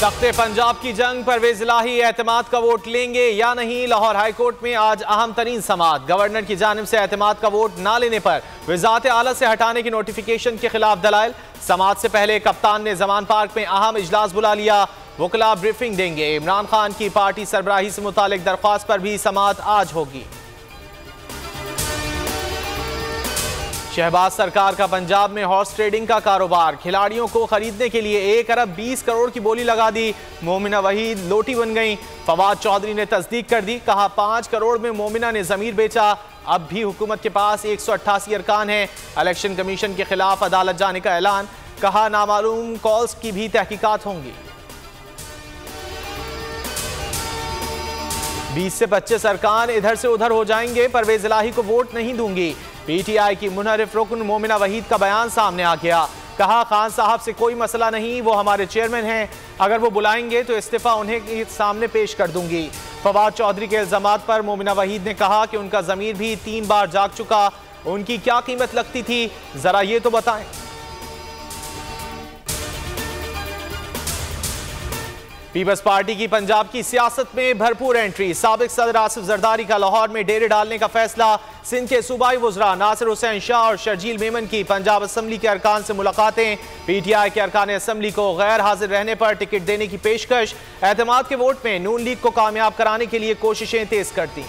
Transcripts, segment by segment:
तख्ते पंजाब की जंग, परवेज इलाही एतमाद का वोट लेंगे या नहीं। लाहौर हाईकोर्ट में आज अहम तरीन समाअत। गवर्नर की जानिब से एतमाद का वोट ना लेने पर वज़ारत आला से हटाने की नोटिफिकेशन के खिलाफ दलाइल। समाअत से पहले कप्तान ने जमान पार्क में अहम इजलास बुला लिया। वकला ब्रीफिंग देंगे। इमरान खान की पार्टी सरबराही से मुतालिक दरख्वास्त पर भी समाअत आज होगी। शहबाज सरकार का पंजाब में हॉर्स ट्रेडिंग का कारोबार। खिलाड़ियों को खरीदने के लिए 1 अरब 20 करोड़ की बोली लगा दी। मोमिना वहीद लोटी बन गई। फवाद चौधरी ने तस्दीक कर दी। कहा 5 करोड़ में मोमिना ने जमीर बेचा। अब भी हुकूमत के पास 188 अरकान हैं। इलेक्शन कमीशन के खिलाफ अदालत जाने का ऐलान। कहा नामालूम कॉल्स की भी तहकीकात होंगी। 20 से 25 अरकान इधर से उधर हो जाएंगे। परवेज इलाही को वोट नहीं दूंगी। पीटीआई की मुनहरिफ रुकन मोमिना वहीद का बयान सामने आ गया। कहा खान साहब से कोई मसला नहीं, वो हमारे चेयरमैन हैं। अगर वो बुलाएंगे तो इस्तीफा उन्हें सामने पेश कर दूंगी। फवाद चौधरी के इल्जामात पर मोमिना वहीद ने कहा कि उनका ज़मीर भी 3 बार जाग चुका। उनकी क्या कीमत लगती थी, जरा ये तो बताएं। पीपल्स पार्टी की पंजाब की सियासत में भरपूर एंट्री। साबिक सदर आसिफ जरदारी का लाहौर में डेरे डालने का फैसला। सिंध के सूबाई वुज़रा नासिर हुसैन शाह और शर्जील मेमन की पंजाब असम्बली के अरकान से मुलाकातें। पीटीआई के अरकान असम्बली को गैर हाजिर रहने पर टिकट देने की पेशकश। एतमाद के वोट में नून लीग को कामयाब कराने के लिए कोशिशें तेज कर दी।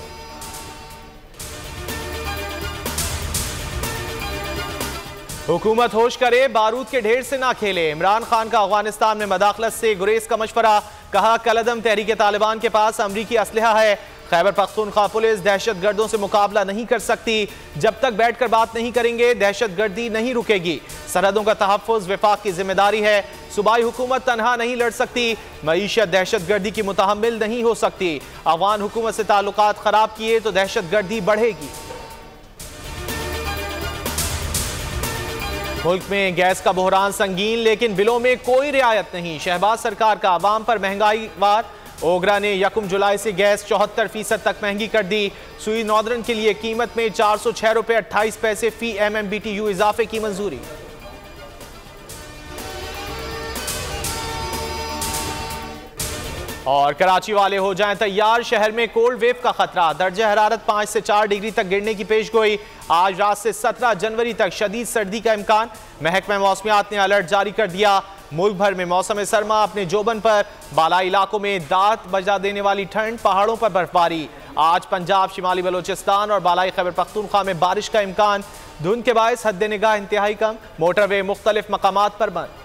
हुकूमत होश करे, बारूद के ढेर से ना खेले। इमरान खान का अफगानिस्तान में मदाखलत से गुरेज का मशवरा। कहा कलअदम तहरीक तालिबान के पास अमरीकी असलहा है। खैबर पख्तूनख्वा पुलिस दहशत गर्दों से मुकाबला नहीं कर सकती। जब तक बैठकर बात नहीं करेंगे दहशत गर्दी नहीं रुकेगी। सरहदों का तहफ़्फ़ुज़ वफाक की जिम्मेदारी है। सूबाई हुकूमत तनहा नहीं लड़ सकती। मईशत दहशत गर्दी की मुतहम्मिल नहीं हो सकती। अफगान हुकूमत से ताल्लुकात खराब किए तो दहशत गर्दी बढ़ेगी। मुल्क में गैस का बहरान संगीन, लेकिन बिलों में कोई रियायत नहीं। शहबाज सरकार का अवाम पर महंगाई वार। ओगरा ने 1 जुलाई से गैस 74% तक महंगी कर दी। सुई नॉर्दर्न के लिए कीमत में 406 रुपये 28 पैसे फी MMBTU इजाफे की मंजूरी। और कराची वाले हो जाएं तैयार, शहर में कोल्ड वेव का खतरा। दर्जा हरारत 5 से 4 डिग्री तक गिरने की पेशगोई। आज रात से 17 जनवरी तक शदीद सर्दी का इम्कान। महकमा मौसमियात ने अलर्ट जारी कर दिया। मुल्क भर में मौसम सरमा अपने जोबन पर। बालाई इलाकों में दांत बजा देने वाली ठंड, पहाड़ों पर बर्फबारी। आज पंजाब, शिमाली बलोचिस्तान और बालाई खैबर पख्तूनख्वा में बारिश का इम्कान। धुंध के बायस हद निगाह इंतहाई कम। मोटरवे मुख्तलिफ मकामात पर बंद।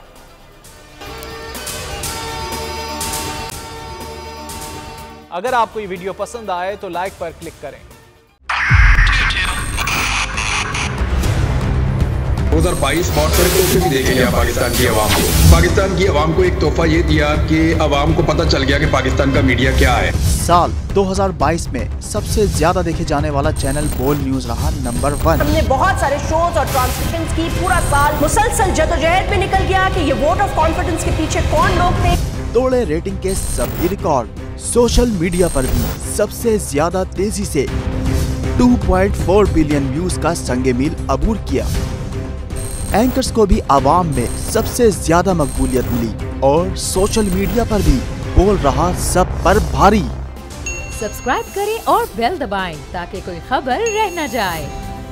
अगर आपको ये वीडियो पसंद आए तो लाइक पर क्लिक करें। 2022 बहुत सारे तोहफे भी देखे गया पाकिस्तान की आवाम को। पाकिस्तान की आवाम को एक तोहफा ये दिया कि आवाम को पता चल गया कि पाकिस्तान का मीडिया क्या है। साल 2022 में सबसे ज्यादा देखे जाने वाला चैनल बोल न्यूज रहा नंबर 1। हमने बहुत सारे शोज और ट्रांसमिशंस की। पूरा साल मुसलसल जदोजहद में निकल गया कि ये वोट ऑफ कॉन्फिडेंस के पीछे कौन लोग थे। तोड़े रेटिंग के सभी रिकॉर्ड। सोशल मीडिया पर भी सबसे ज्यादा तेजी से 2.4 बिलियन व्यूज का संगे मील अबूर किया। एंकर्स को भी आवाम में सबसे ज्यादा मकबूलियत मिली और सोशल मीडिया पर भी बोल रहा सब पर भारी। सब्सक्राइब करें और बेल दबाएं ताकि कोई खबर रह न जाए।